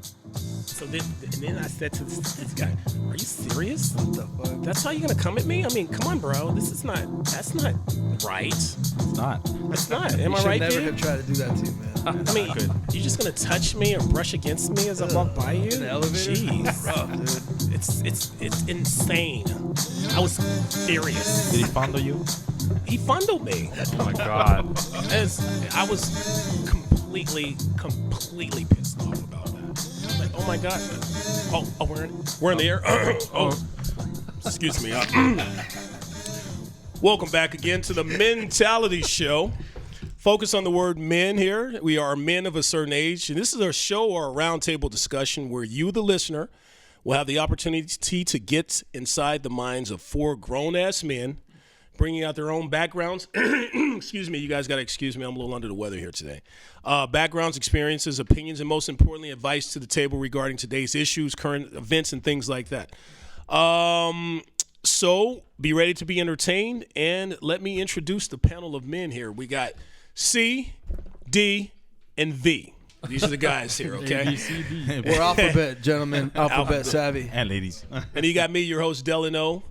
So then I said to this guy, "Are you serious? What the fuck? That's how you're gonna come at me? I mean, come on, bro. That's not right. It's not. That's not. Am You I should right, never dude? have tried to do that to you, man. I mean, you're just gonna touch me or brush against me as I walk by you? In the elevator? Jeez, Rough, dude. it's insane. I was furious. Did he fondle you? He fondled me. Oh my God. I was completely pissed off about that. I was like, oh my God. Oh, we're in the air. Oh, excuse me. Welcome back again to the Mentality Show. Focus on the word men here. We are men of a certain age, and this is a show or a roundtable discussion where you, the listener, will have the opportunity to get inside the minds of four grown-ass men, bringing out their own backgrounds. Excuse me, you guys got to excuse me. I'm a little under the weather here today. Backgrounds, experiences, opinions, and most importantly, advice to the table regarding today's issues, current events, and things like that. So be ready to be entertained, and let me introduce the panel of men here. We got C, D, and V. These are the guys here, okay? We're alphabet, gentlemen. Alphabet savvy. And ladies. And you got me, your host, Delano.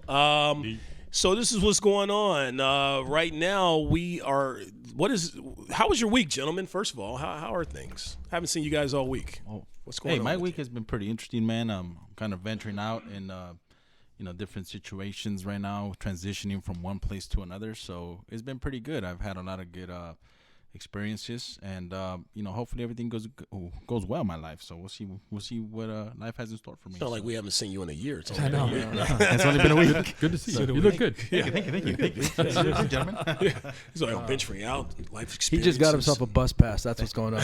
So this is what's going on. Right now, how was your week, gentlemen? First of all, how are things? Haven't seen you guys all week. What's going on? Hey, my with week has been pretty interesting, man. I'm kind of venturing out in, different situations right now, transitioning from one place to another. So it's been pretty good. I've had a lot of good experiences, and hopefully everything goes well in my life. So we'll see what life has in store for me. Not like we haven't seen you in a year. It's I know. It's only been a week. Good to see you. You look good. Thank you, gentlemen. He's like, I'm venturing out, life He experience. just got himself a bus pass. That's what's going on.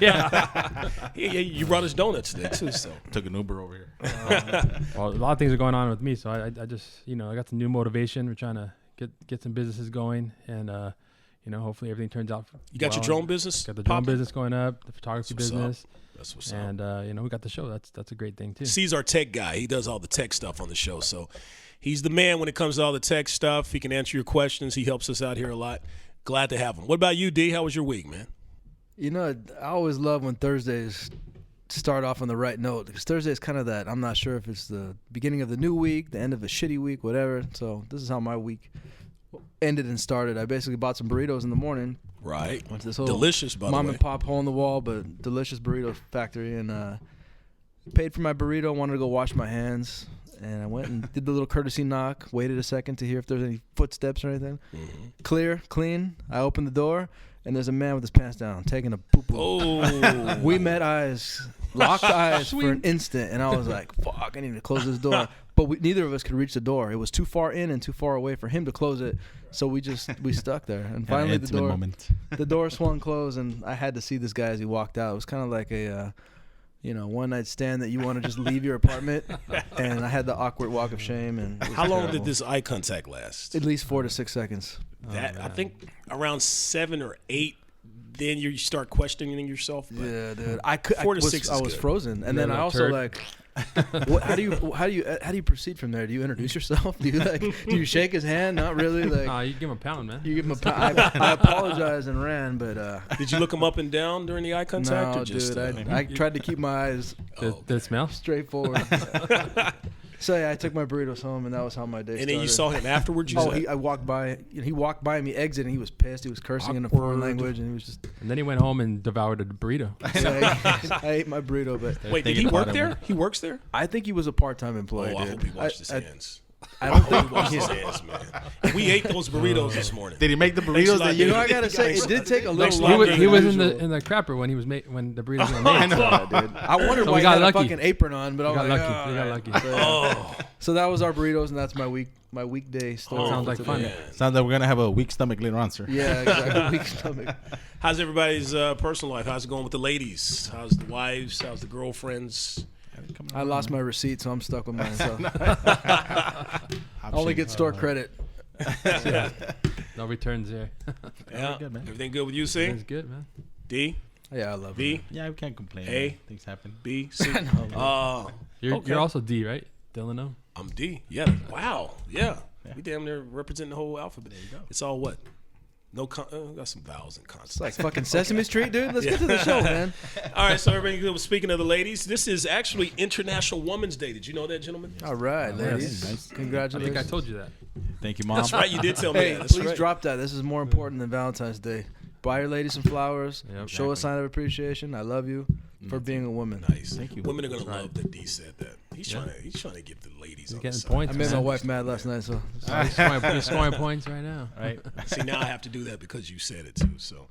Yeah, you brought us donuts today too. So Took an Uber over here. Well, a lot of things are going on with me, so I just I got some new motivation. We're trying to get some businesses going, and hopefully everything turns out. you got your drone business. Got the drone popping? business going up, the photography That's what's business, That's what's up. and we got the show. That's a great thing too. C's our tech guy. He does all the tech stuff on the show. So he's the man when it comes to all the tech stuff. He can answer your questions. He helps us out here a lot. Glad to have him. What about you, D? How was your week, man? I always love when Thursdays start off on the right note, because Thursday is kind of that. I'm not sure if it's the beginning of the new week, the end of a shitty week, whatever. So this is how my week ended and started. I basically bought some burritos in the morning. Right. Went to this whole Delicious, by the mom way. and pop hole in the wall, but delicious burrito factory, and paid for my burrito. Wanted to go wash my hands, and I went and did the little courtesy knock. Waited a second to hear if there's any footsteps or anything. Mm-hmm. Clear, clean. I opened the door, and there's a man with his pants down taking a poo-poo. Oh. We met eyes, locked eyes for an instant, and I was like, fuck, I need to close this door. But neither of us could reach the door. It was too far in and too far away for him to close it. So we stuck there. And finally the door swung closed, and I had to see this guy as he walked out. It was kind of like a one night stand that you want to just leave your apartment. And I had the awkward walk of shame. And How long did this eye contact last? At least 4 to 6 seconds. I think around 7 or 8. Then you start questioning yourself. But Yeah, dude. 4 to 6 is I was good. frozen, and then I also turd. how do you proceed from there? Do you introduce yourself? Do you shake his hand? Not really. Like You give him a pound, man. you give him I apologized and ran, but Did you look him up and down during the eye contact? no, or just, dude. I tried to keep my eyes Did it smell? straight forward. So yeah, I took my burritos home, and that was how my day started. And then you saw him afterwards. I walked by. He walked by me exiting. He was pissed. He was cursing in a foreign language, and he was just. And then he went home and devoured a burrito. So I ate my burrito, but Wait, did he work there? He works there? I think he was a part-time employee. Oh, I dude. hope he washed his hands. I don't He think. washed his hands, man. We ate those burritos this morning. Did he make the burritos that You you? know, I gotta say, it did take a Next little line, longer. He was than in the usual. in the crapper when the burritos were made. Dude. I wondered So why we he got had lucky. a fucking apron on, but I We was got like, lucky. We got lucky. Oh, So that was our burritos, and that's my weekday story. Sounds like fun. man. Sounds like we're gonna have a weak stomach later on, sir. Yeah, exactly. Weak stomach. How's everybody's personal life? How's it going with the ladies? How's the wives? How's the girlfriends? I lost my receipt, so I'm stuck with mine. So I only get store credit. No returns there. Yeah, good, man. everything good with you, C? It's good, man. D, Yeah, I love V, it. Yeah, we can't complain. Hey. man. Things happen. B, C. You're Okay. you're also D, right? Delano. I'm D. Yeah. Wow. Yeah. We damn near representing the whole alphabet. There you go. It's all what? No, got some vowels and consonants. It's like fucking Sesame Street, dude. Let's get to the show, man. All right, so everybody, speaking of the ladies, this is actually International Women's Day. Did you know that, gentlemen? All right, ladies. Nice. I Congratulations. think I told you that. Thank you, Mom. That's right, you did tell me Hey, that. That's please right. drop that. This is more important than Valentine's Day. Buy your lady some flowers. Yep. Show a sign of appreciation. I love you for being a woman. Nice. Thank you. Women are gonna love that D said that. He's trying to give the ladies. He's on the getting side. points. I made my man. wife mad last night, so He's scoring points right now. Right. See, now I have to do that because you said it too. So,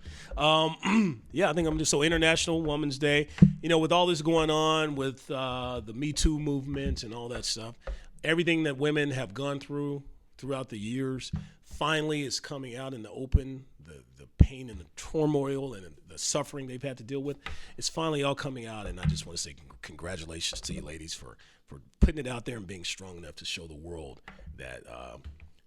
yeah, I think I'm just so International Women's Day. You know, with all this going on with the Me Too movement and all that stuff, everything that women have gone through throughout the years finally is coming out in the open. The pain and the turmoil and the suffering they've had to deal with, it's finally all coming out. And I just want to say congratulations to you ladies for putting it out there and being strong enough to show the world that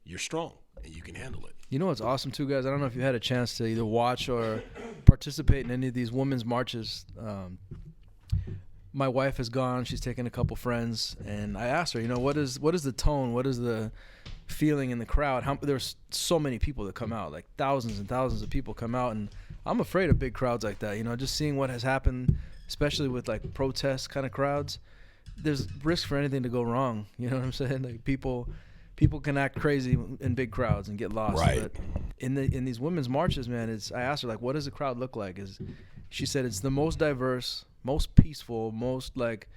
you're strong and you can handle it. you know what's awesome too, guys? I don't know if you had a chance to either watch or participate in any of these women's marches. My wife has gone. She's taken a couple friends, and I asked her, you know, what is the tone? What is the feeling in the crowd? There's so many people that come out, like thousands and thousands of people come out, and I'm afraid of big crowds like that. You know, just seeing what has happened, especially with like protest kind of crowds. There's risk for anything to go wrong. You know what I'm saying? Like people can act crazy in big crowds and get lost. Right. But in these women's marches, man, I asked her, like, what does the crowd look like? She said it's the most diverse, most peaceful, most like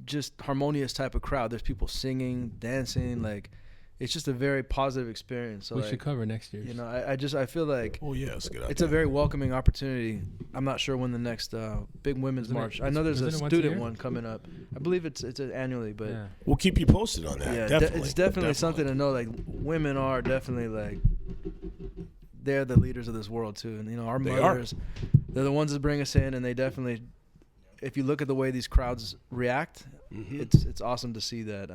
just harmonious type of crowd. There's people singing, dancing, like it's just a very positive experience. So We like, should cover next year. you know, I feel like Oh yeah, it's a good idea. it's a very welcoming opportunity. I'm not sure when the next big women's Isn't it- march. I know there's a isn't it once a student year? one coming up. I believe it's annually, but Yeah. We'll keep you posted on that. yeah, definitely. it's definitely something to know. Like women are definitely like they're the leaders of this world too, and you know our They are. mothers, they're the ones that bring us in, and they definitely. If you look at the way these crowds react, Mhm. it's awesome to see that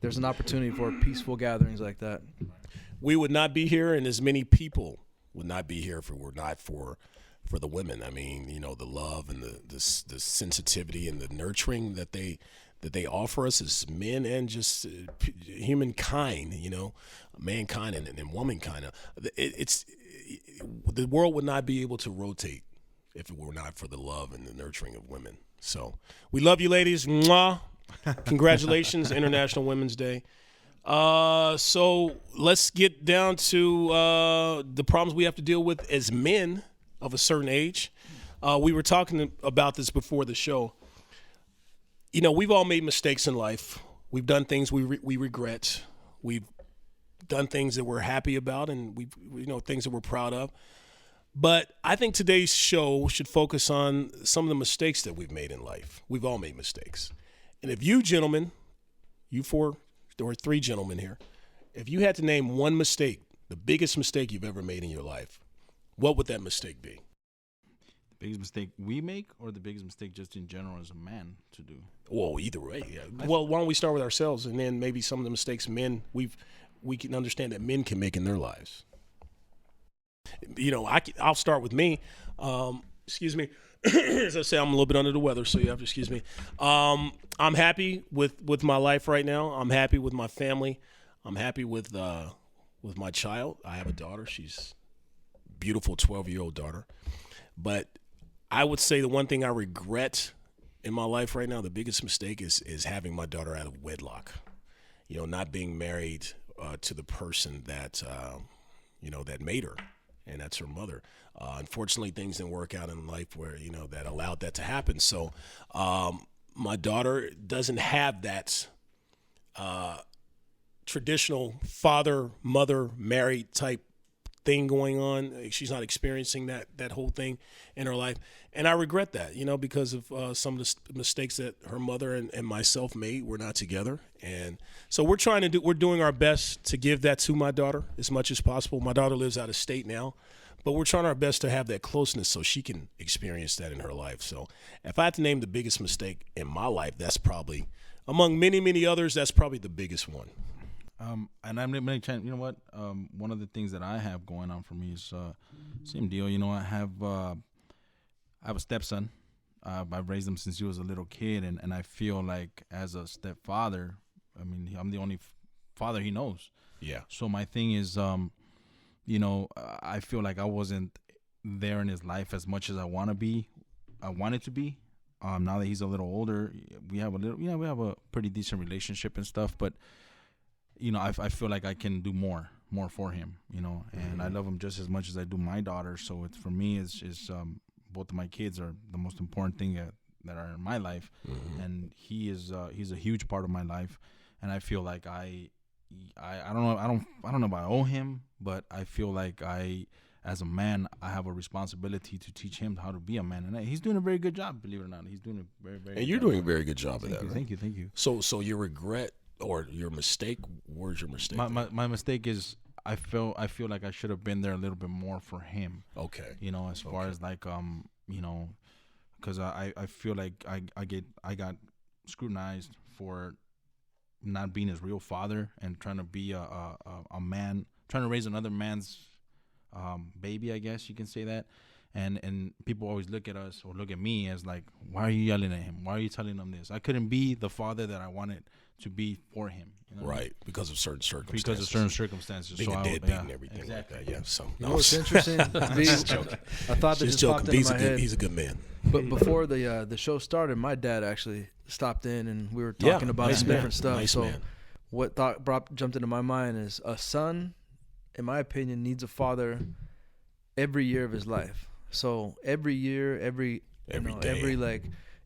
there's an opportunity for peaceful gatherings like that. We would not be here, and as many people would not be here if it were not for the women. I mean, you know, the love and the sensitivity and the nurturing that they offer us as men and just humankind. You know, mankind and womankind. The world would not be able to rotate if it were not for the love and the nurturing of women. So we love you, ladies. Mwah. Congratulations, International Women's Day. So let's get down to the problems we have to deal with as men of a certain age. We were talking about this before the show. You know, we've all made mistakes in life. We've done things we regret. We've done things that we're happy about, and things that we're proud of. But I think today's show should focus on some of the mistakes that we've made in life. We've all made mistakes. And if you gentlemen, you four, there were three gentlemen here, if you had to name one mistake, the biggest mistake you've ever made in your life, what would that mistake be? The biggest mistake we make, or the biggest mistake just in general as a man to do? Well, either way, yeah. Well, why don't we start with ourselves, and then maybe some of the mistakes we can understand that men can make in their lives. You know, I'll start with me. Excuse me. As I say, I'm a little bit under the weather, so you have to excuse me. I'm happy with my life right now. I'm happy with my family. I'm happy with my child. I have a daughter. She's a beautiful 12-year-old daughter. But I would say the one thing I regret in my life right now, the biggest mistake is having my daughter out of wedlock. You know, not being married to the person that that made her, and that's her mother. Unfortunately, things didn't work out in life where that allowed that to happen. So my daughter doesn't have that traditional father-mother married type thing going on. She's not experiencing that whole thing in her life, and I regret that, because of some of the mistakes that her mother and myself made. We're not together, and so we're doing our best to give that to my daughter as much as possible. My daughter lives out of state now, but we're trying our best to have that closeness so she can experience that in her life. So if I had to name the biggest mistake in my life, that's probably, among many, many others, that's probably the biggest one. And I'm really trying, you know what? One of the things that I have going on for me is same deal. I have a stepson. I've raised him since he was a little kid, and I feel like as a stepfather, I mean, I'm the only father he knows. Yeah. So my thing is, you know, I feel like I wasn't there in his life as much as I wanted to be. Now that he's a little older, we have a pretty decent relationship and stuff, but you know, I feel like I can do more for him, you know, and I love him just as much as I do my daughter. So it's, for me, it's both of my kids are the most important thing that are in my life, and he's a huge part of my life, and I feel like I don't know if I owe him, but I feel like as a man, I have a responsibility to teach him how to be a man, and he's doing a very good job. Believe it or not, he's doing a very, very. And you're doing a very good job of that. Thank you. So your regret or your mistake? Where's your mistake? My mistake is I feel like I should have been there a little bit more for him. Okay. You know, as far as like you know, because I feel like I got scrutinized for not being his real father and trying to be a man, trying to raise another man's baby, I guess you can say that. And people always look at us or look at me as like, why are you yelling at him? Why are you telling him this? I couldn't be the father that I wanted to be for him. You know? Right, because of certain circumstances. Because of certain circumstances. Being so a deadbeat and everything exactly. like that. Yeah. So You know what's interesting? A thought that just popped into my head. He's a good man. But before the show started, my dad actually stopped in and we were talking about nice some man. different stuff. Nice so man. what jumped into my mind is a son, in my opinion, needs a father every year of his life. So every year, every day. every like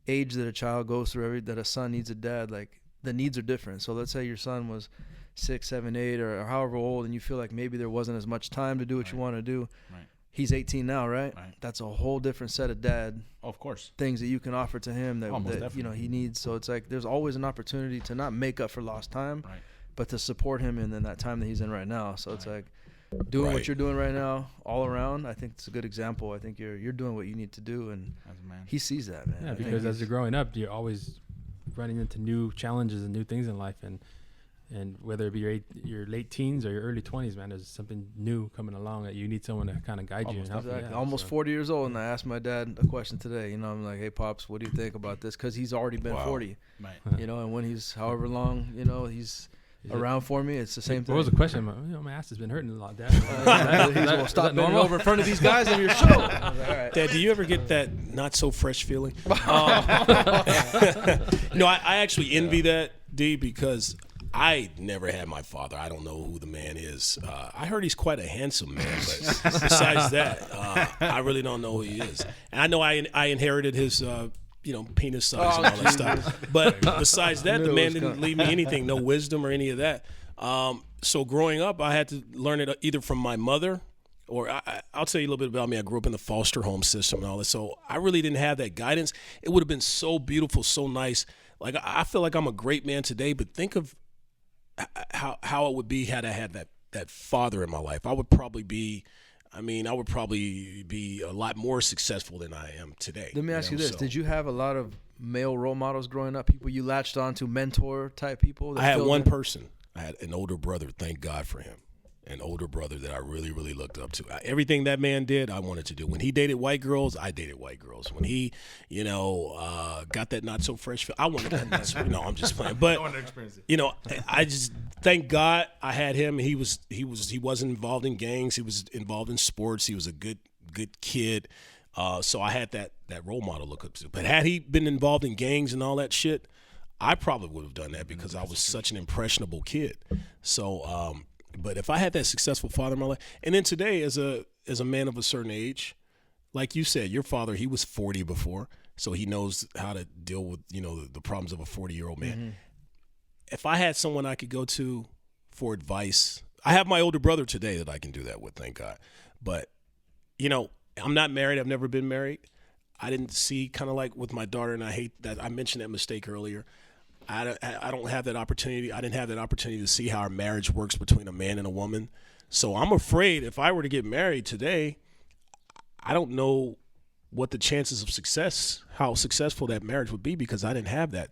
age that a child goes through, that a son needs a dad, like the needs are different. So let's say your son was 6, 7, 8 or however old, and you feel like maybe there wasn't as much time to do what you want to do. Right. He's 18 now, right? Right. That's a whole different set of dad Of course. things that you can offer to him that you know definitely. he needs. So it's like there's always an opportunity to not make up for lost time, Right. but to support him in that time that he's in right now. So it's like doing Right. what you're doing right now all around. I think it's a good example. I think you're doing what you need to do, and As a man. he sees that, man. Yeah, I think because as he's- you're growing up, you're always running into new challenges and new things in life, and whether it be your late teens or your early 20s, man, there's something new coming along that you need someone to kind of guide you and help you. Exactly. Yeah, Almost so. 40 years old, and I asked my dad a question today. You know, I'm like, "Hey, pops, what do you think about this?" Because he's already been 40. Right. You know, and when he's however long, you know, he's around for me. It's the same thing. What was the question? My ass has been hurting a lot, Dad. Stop bending over in front of these guys on your show. I was like, all right. Dad, do you ever get that not so fresh feeling? No, I actually envy that, D, because I never had my father. I don't know who the man is. I heard he's quite a handsome man, but besides that, I really don't know who he is. And I know I inherited his, penis size and all that stuff. But besides that, the man didn't leave me anything, no wisdom or any of that. So growing up, I had to learn it either from my mother, or I'll tell you a little bit about me. I grew up in the foster home system and all that, so I really didn't have that guidance. It would have been so beautiful, so nice. Like, I feel like I'm a great man today, but think of how it would be had I had that father in my life. I would probably be a lot more successful than I am today. Let me ask you this: so. Did you have a lot of male role models growing up? People you latched on to, mentor type people? That I had filled one in? person. I had an older brother. Thank God for him. An older brother that I really, really looked up to. Everything that man did, I wanted to do. When he dated white girls, I dated white girls. When he, got that not so fresh feel, I wanted that. I'm just playing. But I just thank God I had him. He wasn't involved in gangs. He was involved in sports. He was a good kid. So I had that role model to look up to. But had he been involved in gangs and all that shit, I probably would have done that because I was such an impressionable kid. So. But if I had that successful father in my life, and then today as a man of a certain age, like you said, your father, he was 40 before, so he knows how to deal with, the problems of a 40-year-old man. Mm-hmm. If I had someone I could go to for advice, I have my older brother today that I can do that with, thank God. But, I'm not married. I've never been married. I didn't see, kind of like with my daughter, and I hate that I mentioned that mistake earlier. I don't have that opportunity. I didn't have that opportunity to see how our marriage works between a man and a woman. So I'm afraid if I were to get married today, I don't know what the chances of success, how successful that marriage would be, because I didn't have that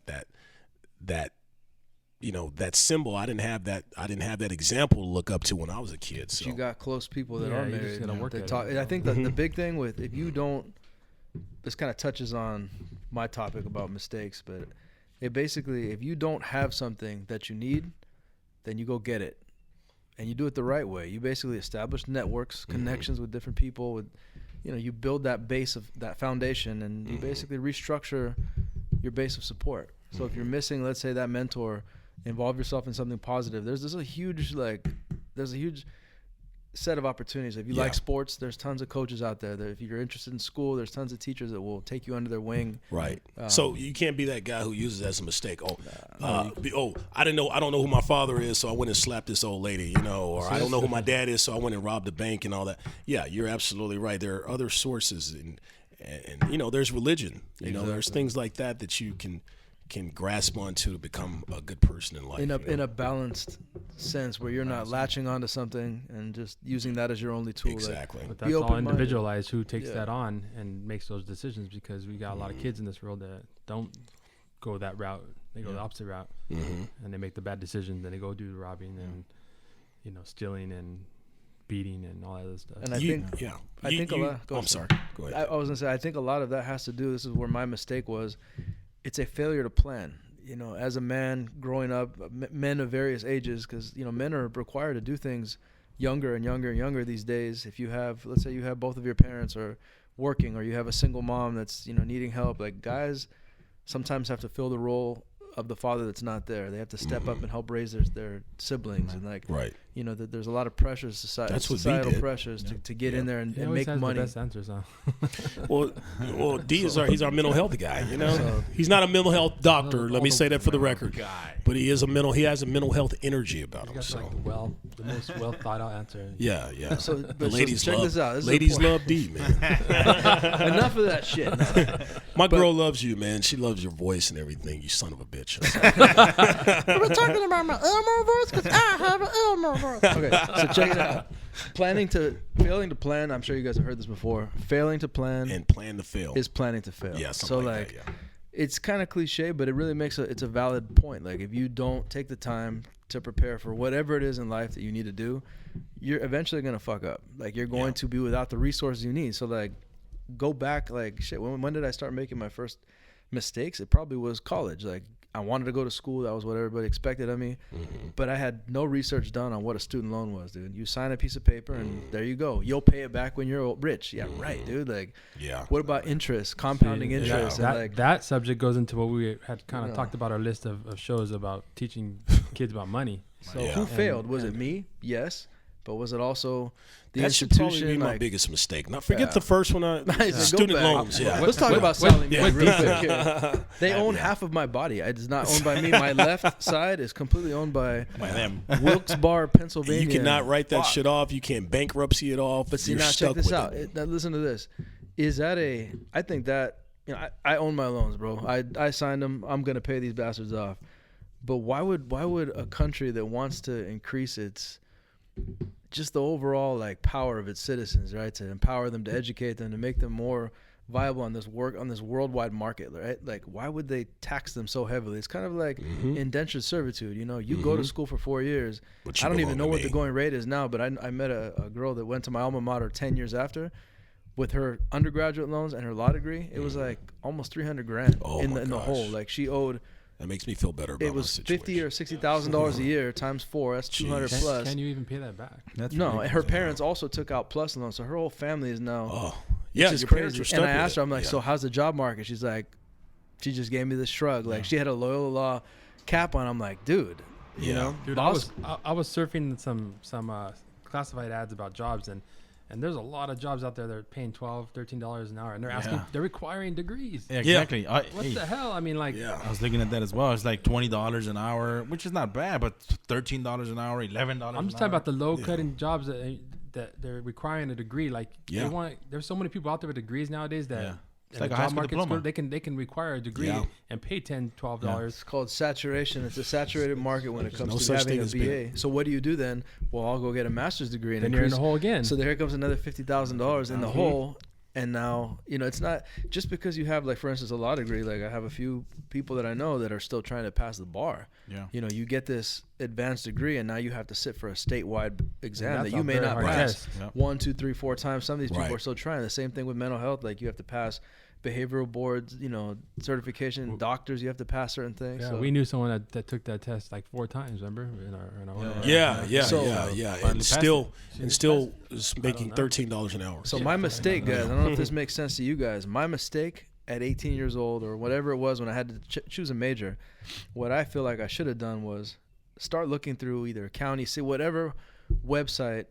symbol. I didn't have that example to look up to when I was a kid. So you got close people that Yeah, are you just married. gotta work that at talk. it. I think that the big thing with, if you don't, this kind of touches on my topic about mistakes, but it basically, if you don't have something that you need, then you go get it. and you do it the right way. You basically establish networks, connections with different people. With, you build that base of that foundation, and you basically restructure your base of support. So if you're missing, let's say, that mentor, involve yourself in something positive. There's a huge set of opportunities. If you like sports, there's tons of coaches out there. If you're interested in school, there's tons of teachers that will take you under their wing. Right. So you can't be that guy who uses it as a mistake. I don't know who my father is, so I went and slapped this old lady, or I don't know who my dad is, so I went and robbed a bank and all that. Yeah, you're absolutely right. There are other sources, and there's religion. There's things like that you can grasp onto to become a good person in life. In a balanced sense, where you're not latching onto something and just using that as your only tool. Exactly. But that's all individualized. Who takes that on and makes those decisions? Because we got a lot of kids in this world that don't go that route. They go the opposite route, and they make the bad decisions. Then they go do the robbing and stealing and beating and all that other stuff. And I think a lot. I'm sorry. Go ahead. I was gonna say, I think a lot of that has to do. This is where my mistake was. It's a failure to plan. As a man growing up, men of various ages, because men are required to do things younger and younger and younger these days. If you have, let's say, you have both of your parents are working, or you have a single mom that's needing help, like guys sometimes have to fill the role of the father that's not there. They have to step up and help raise their siblings, and there's a lot of pressures, societal pressures to get in there and make money. The best answers, huh? well, D he's our mental health guy. So, he's not a mental health doctor. Let me say that for the record. But he has a mental health energy about him. Got the most well thought out answer. Yeah. So, the ladies check this out. Ladies love D, man. Enough of that shit. My girl loves you, man. She loves your voice and everything. You son of a bitch. We're talking about my Elmo voice because I have an Elmo voice. Okay, so check it out. Failing to plan. I'm sure you guys have heard this before. Failing to plan and plan to fail is planning to fail. Yeah, so like that, it's kind of cliche, but it really it's a valid point. Like if you don't take the time to prepare for whatever it is in life that you need to do, you're eventually gonna fuck up. Like you're going to be without the resources you need. So like, go back. Like shit. When did I start making my first mistakes? It probably was college. Like I wanted to go to school. That was what everybody expected of me. But I had no research done on what a student loan was, dude. You sign a piece of paper and there you go. You'll pay it back when you're rich. Yeah, right, dude. Like, what about interest, compounding interest? That subject goes into what we had kind of talked about, our list of shows about teaching kids about money. So who failed? Was it me? Yes. But was it also the that institution? That should probably be my biggest mistake. Not forget the first one, student loans. Let's talk about Sally Mae real quick here. They own half of my body. It's not owned by me. My left side is completely owned by them. Wilkes-Barre, Pennsylvania. You cannot write that shit off. You can't bankruptcy it off. But see, now check this out. Now listen to this. Is that I think that, I own my loans, bro. I signed them. I'm going to pay these bastards off. But why would a country that wants to increase its just the overall power of its citizens, right? To empower them, to educate them, to make them more viable on this worldwide market, right? Like, why would they tax them so heavily? It's kind of like indentured servitude. You go to school for 4 years. I don't even know what the going rate is now, but I met a girl that went to my alma mater 10 years after, with her undergraduate loans and her law degree. It was like almost $300,000 in the hole. Like she owed. That makes me feel better about my situation. $50,000 or $60,000 a year times 4. That's $200 plus. Can you even pay that back? No, and her parents also took out plus loans, so her whole family is now. Oh, yeah, your crazy. And I asked her, I'm like, so how's the job market? She's like, she just gave me this shrug. Like she had a Loyola Law cap on. I'm like, dude, you know, dude, I was surfing some classified ads about jobs, and there's a lot of jobs out there that are paying $12, $13 an hour, and they're requiring degrees. Yeah, exactly. What the hell? I mean, I was looking at that as well. It's like $20 an hour, which is not bad, but $13 an hour, $11 I'm just talking about the low-cutting jobs that they're requiring a degree. There's so many people out there with degrees nowadays that it's like a high school diploma. They can require a degree and pay $10, $12. Yeah. It's called saturation. It's a saturated market when it comes to having a BA. So what do you do then? Well, I'll go get a master's degree. Then you're in the hole again. So there comes another $50,000 in the hole. And now, it's not just because you have, for instance, a law degree. Like I have a few people that I know that are still trying to pass the bar. Yeah. You get this advanced degree, and now you have to sit for a statewide exam that you may not pass 1, 2, 3, 4 times. Some of these people are still trying. The same thing with mental health. Like you have to pass behavioral boards, certification, doctors, you have to pass certain things. Yeah, so. we knew someone that took that test like 4 times. Remember? And still is making $13 an hour. So my mistake, guys, I don't know if this makes sense to you guys. My mistake at 18 years old or whatever it was when I had to choose a major, what I feel like I should have done was start looking through either county, see whatever website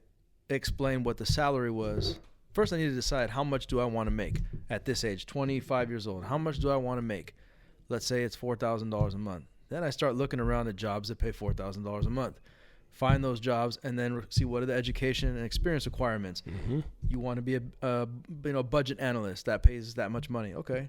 explained what the salary was. First, I need to decide how much do I want to make at this age, 25 years old. How much do I want to make? Let's say it's $4,000 a month. Then I start looking around at jobs that pay $4,000 a month. Find those jobs and then see what are the education and experience requirements. Mm-hmm. You want to be a budget analyst that pays that much money. Okay,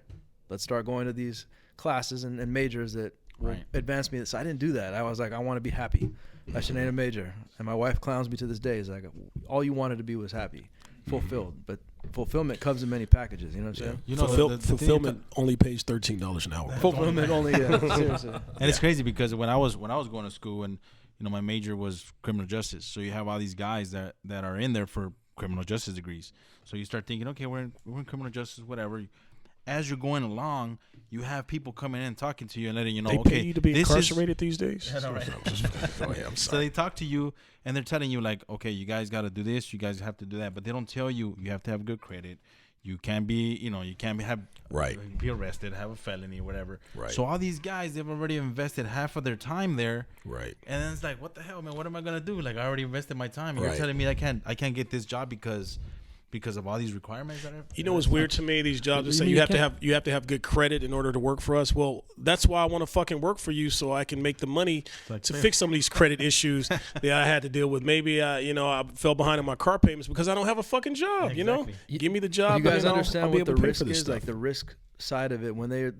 let's start going to these classes and majors that will advance me. So I didn't do that. I was like, I want to be happy. I should ain't a major. And my wife clowns me to this day. Is like, all you wanted to be was happy, fulfilled. But fulfillment comes in many packages. You know what I'm saying? You know, the fulfillment only pays $13 an hour. Fulfillment only, yeah, seriously. And it's crazy because when I was going to school and my major was criminal justice, so you have all these guys that are in there for criminal justice degrees. So you start thinking, okay, we're in criminal justice, whatever. As you're going along, you have people coming in talking to you and letting you know, they pay you to be this incarcerated these days. Yeah, no, right. I'm So sorry. they talk to you and they're telling you like, okay, you guys got to do this, you guys have to do that, but they don't tell you have to have good credit. You can't be, be arrested, have a felony, whatever. Right. So all these guys, they've already invested half of their time there. Right. And then it's like, what the hell, man? What am I gonna do? Like, I already invested my time. And Right. You're telling me I can't get this job because of all these requirements that are. You know what's weird to me? These jobs that say mean you you have to have good credit in order to work for us. Well, that's why I want to fucking work for you, so I can make the money to fix some of these credit issues that I had to deal with. Maybe I fell behind on my car payments because I don't have a fucking job. Exactly. Give me the job. You guys and I'll understand be what able the to pay risk for this is, stuff. like the risk side of it. When they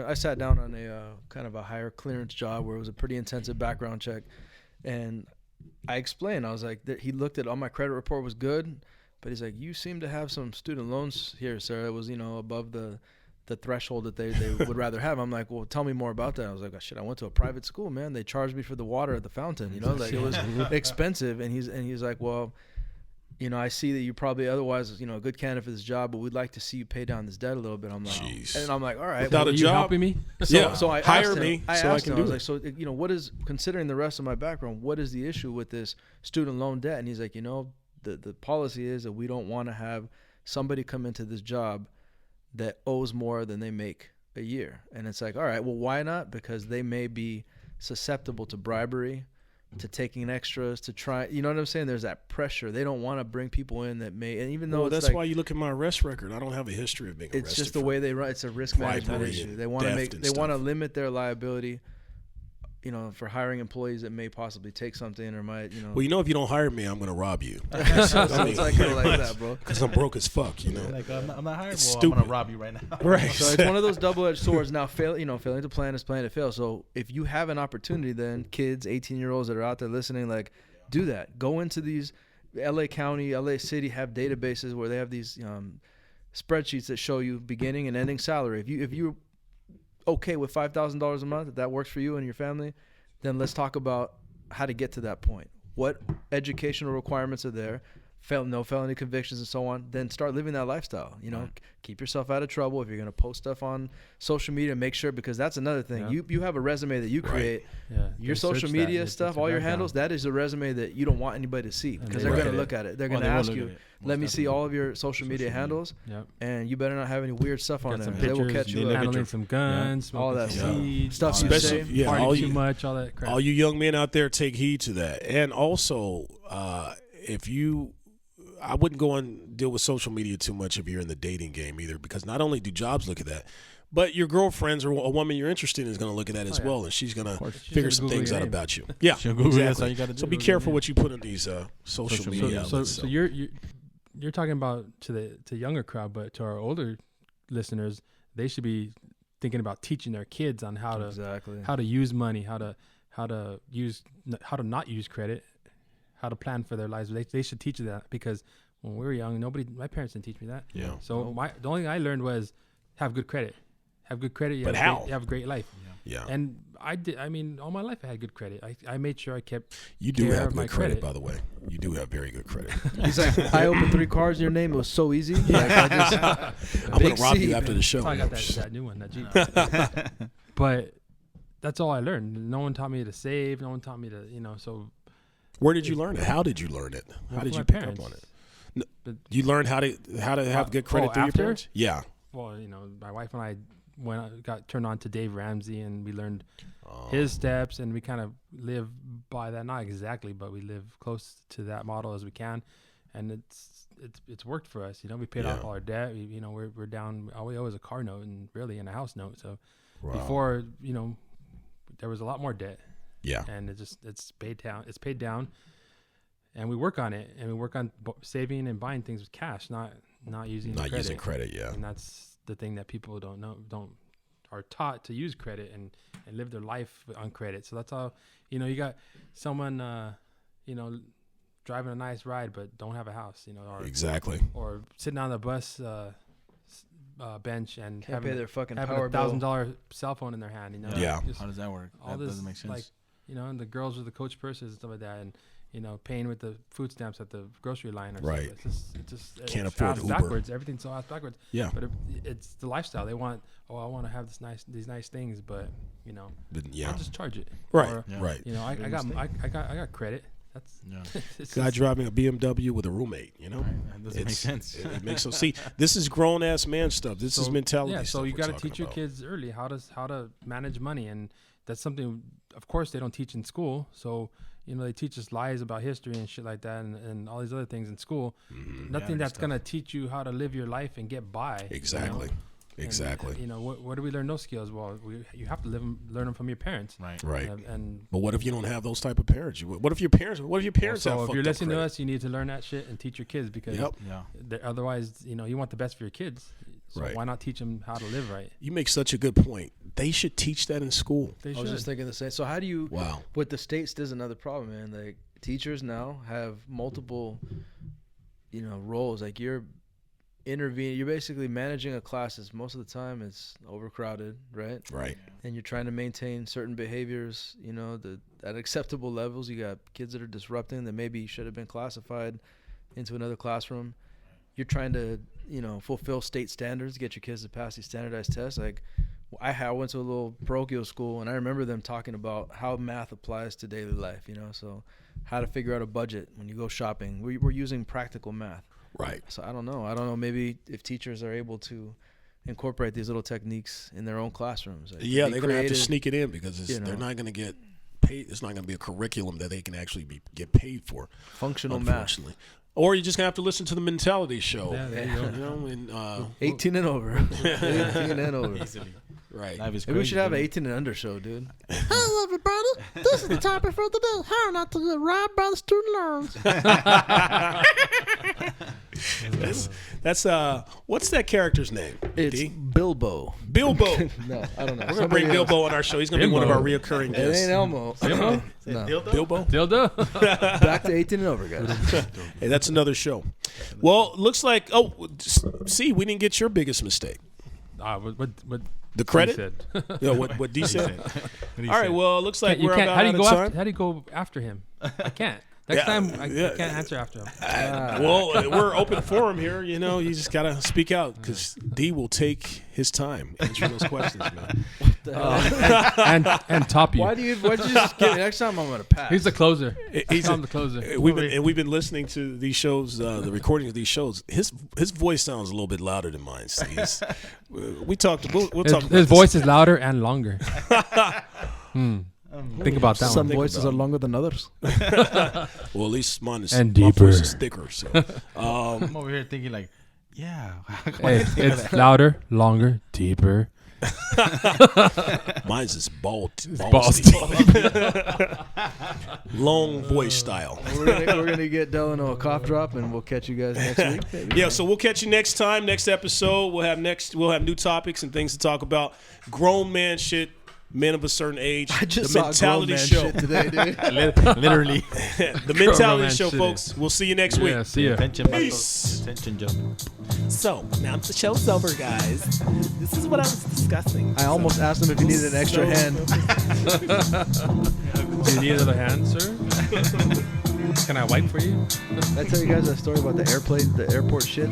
I sat down on a kind of a higher clearance job where it was a pretty intensive background check, and I explained. I was like, he looked at all my credit report was good, but he's like, you seem to have some student loans here, sir. It was above the threshold that they would rather have. I'm like, well, tell me more about that. I was like, oh, shit, I went to a private school, man. They charged me for the water at the fountain. Like it was expensive. And he's like, well, I see that you probably otherwise, a good candidate for this job, but we'd like to see you pay down this debt a little bit. I'm like, Jeez. and I'm like, all right. Without Are a you job? helping me? So I hire asked him, me I so I asked can him, do I it. was like, so what is, considering the rest of my background, what is the issue with this student loan debt? And he's like, the policy is that we don't want to have somebody come into this job that owes more than they make a year. And it's like, all right, well, why not? Because they may be susceptible to bribery, to taking extras, to try, you know what I'm saying? There's that pressure. They don't want to bring people in that may, and even though that's like, why you look at my arrest record. I don't have a history of being arrested. it's just the way they run. It's a risk management bribery issue. and They want to theft and they want to stuff. limit their liability, for hiring employees that may possibly take something or might, Well, if you don't hire me, I'm going to rob you. so it's like kind of like that, bro. Because I'm broke as fuck, Like, I'm not hired. It's I'm stupid. gonna rob you right now. Right. So it's one of those double-edged swords. Now, failing to plan is planning to fail. So if you have an opportunity, then kids, 18-year-olds that are out there listening, like, do that. Go into these LA County, LA City have databases where they have these spreadsheets that show you beginning and ending salary. If you're okay with $5,000 a month, if that works for you and your family, then let's talk about how to get to that point. What educational requirements are there? No felony convictions and so on. Then start living that lifestyle. Keep yourself out of trouble. If you're going to post stuff on social media, make sure, because that's another thing. Yeah. You have a resume that you create. Yeah. Your They social search media that. They stuff, take all your background. handles, that is a resume that you don't want anybody to see, because they they're look going at to it. look at it. They're Well, going to they will ask look you, at it, most let me see definitely. all of your social media handles, Yep. and you better not have any weird stuff on Got there. some They will pictures, catch you look up. at handling your- some guns, all that smoking some weed, stuff you Especially- say. yeah, partying all too you- much, all that crap. All you young men out there, take heed to that. And also, I wouldn't go and deal with social media too much if you're in the dating game either, because not only do jobs look at that, but your girlfriends or a woman you're interested in is going to look at that as well, and she's going to figure She's some gonna things Google out your about you. Yeah, She'll Google it, that's all exactly. you gotta do. So be Google careful it. what you put in these social Social media media. outlets. So you're talking about to younger crowd, but to our older listeners, they should be thinking about teaching their kids on how to use money, how to not use credit, how to plan for their lives. They should teach you that, because when we were young, my parents didn't teach me that. Yeah. So the only thing I learned was have good credit. have good credit. But how? You have a great life. Yeah. And I did. I mean, all my life I had good credit. I made sure I kept. You do care have of my good credit, by the way. You do have very good credit. He's like, I opened 3 cars in your name. It was so easy. Like, I just, I'm going Big to rob C, you after man. the show. So I got that new one, that Jeep. But that's all I learned. No one taught me to save. No one taught me to, so. Where did you learn it? How did you learn it? How Well, did from you my pick parents. up on it? But- You learned how to have good credit through your after? parents? Yeah. Well, my wife and I got turned on to Dave Ramsey, and we learned his steps, and we kind of live by that. Not exactly, but we live close to that model as we can, and it's worked for us. We paid off all our debt. We're down. All we owe is a car note and a house note. So before, there was a lot more debt. Yeah. And it's paid down. It's paid down, and we work on it, and we work on saving and buying things with cash, not using Not credit. using credit, yeah. And that's the thing that people are taught to use credit and live their life on credit. So that's all. You got someone driving a nice ride but don't have a house. Or Exactly. or sitting on the bus bench and can't pay their fucking having power bill. $1,000 cell phone in their hand. Yeah. Just How does that work? all That this doesn't make sense. like and the girls with the Coach purses and stuff like that, and paying with the food stamps at the grocery line or Right. something. It's just Can't it's afford ass Uber. backwards. Everything's so ass backwards. Yeah. But it's the lifestyle. They want. I want to have these nice things, but But yeah. I'll just charge it. Right. Or, Yeah. Right. I got credit. That's Yeah. it's Guy just- driving a BMW with a roommate, That doesn't make sense. It makes sense. See, this is grown ass man stuff. This is mentality. Yeah, stuff so you we're got to talking teach your about. kids early how to manage money, and that's something. Of course, they don't teach in school. So they teach us lies about history and shit like that, and all these other things in school. Nothing that's gonna teach you how to live your life and get by. Exactly. Exactly. What do we learn those skills? Well, you have to learn them from your parents. Right. Right. And But what if you don't have those type of parents? What if your parents? What if your parents have so if fucked you're up listening to credit? us, you need to learn that shit and teach your kids because Yep. Yeah. otherwise, you want the best for your kids. So Right. why not teach them how to live right? You make such a good point. They should teach that in school. They I was just thinking the same. So how do you? Wow. With the states, there's another problem, man. Like teachers now have multiple, roles. Like you're intervening. You're basically managing a class. Most of the time it's overcrowded, right? Right. And you're trying to maintain certain behaviors. At acceptable levels. You got kids that are disrupting that maybe should have been classified into another classroom. You're trying to, fulfill state standards, get your kids to pass these standardized tests. Like, I went to a little parochial school, and I remember them talking about how math applies to daily life, so how to figure out a budget when you go shopping. We're using practical math. Right. So I don't know. Maybe if teachers are able to incorporate these little techniques in their own classrooms. Like, Yeah, be they're gonna have to creative. sneak it in because you know. they're not gonna get paid. It's not gonna be a curriculum that they can actually get paid for. Functional math. Unfortunately. Or you're just gonna have to listen to the Mentality Show. Yeah, there you go. And 18 and over. 18 and over. right. Life is Maybe we crazy, should have an dude. 18 and under show, dude. Hello, everybody. This is the topic for the day. How not to get robbed by the student loans. That's what's that character's name? It's D? Bilbo. Bilbo. No, I don't know. We're gonna bring Bilbo on our show. He's gonna be one of our reoccurring It guests. ain't Elmo. No. Bilbo. Dildo. Back to 18 and over, guys. Hey, that's another show. Well, looks like see, we didn't get your biggest mistake. What The he credit? said. Yeah, what D said. All right, well, it looks like You we're can't. about How do out you of go time. after? How do you go after him? I can't. Next time I can't answer after him. Well, we're open forum here. You just gotta speak out because D will take his time answering those questions, man. and top you. Why'd you just give me next time? I'm gonna pass. He's the closer. He's I'm the closer. We've been listening to these shows, the recording of these shows. His voice sounds a little bit louder than mine. So we talked. We'll talk. His voice is louder and longer. Think about that Some one. voices are longer than others. Well, at least mine is And my deeper. voice is thicker. So, I'm over here thinking like, yeah. Hey, it's louder, longer, deeper. mine's is balls balls deep. Long voice style. We're gonna get Delano a cough drop, and we'll catch you guys next week. Maybe. Yeah, so we'll catch you next time, next episode. We'll have new topics and things to talk about. Grown man shit. men of a certain age. I just the saw Mentality Mentality man Show. shit today, dude. Literally. The Mentality Man Show, shitty. folks. We'll see you next week. Yeah, see ya. Attention, Peace. Attention, gentlemen. So, now the show's over, guys. This is what I was discussing. I almost asked him if he needed an extra hand. Do you need another hand, sir? Can I wipe for you? Did I tell you guys that story about the airport shit?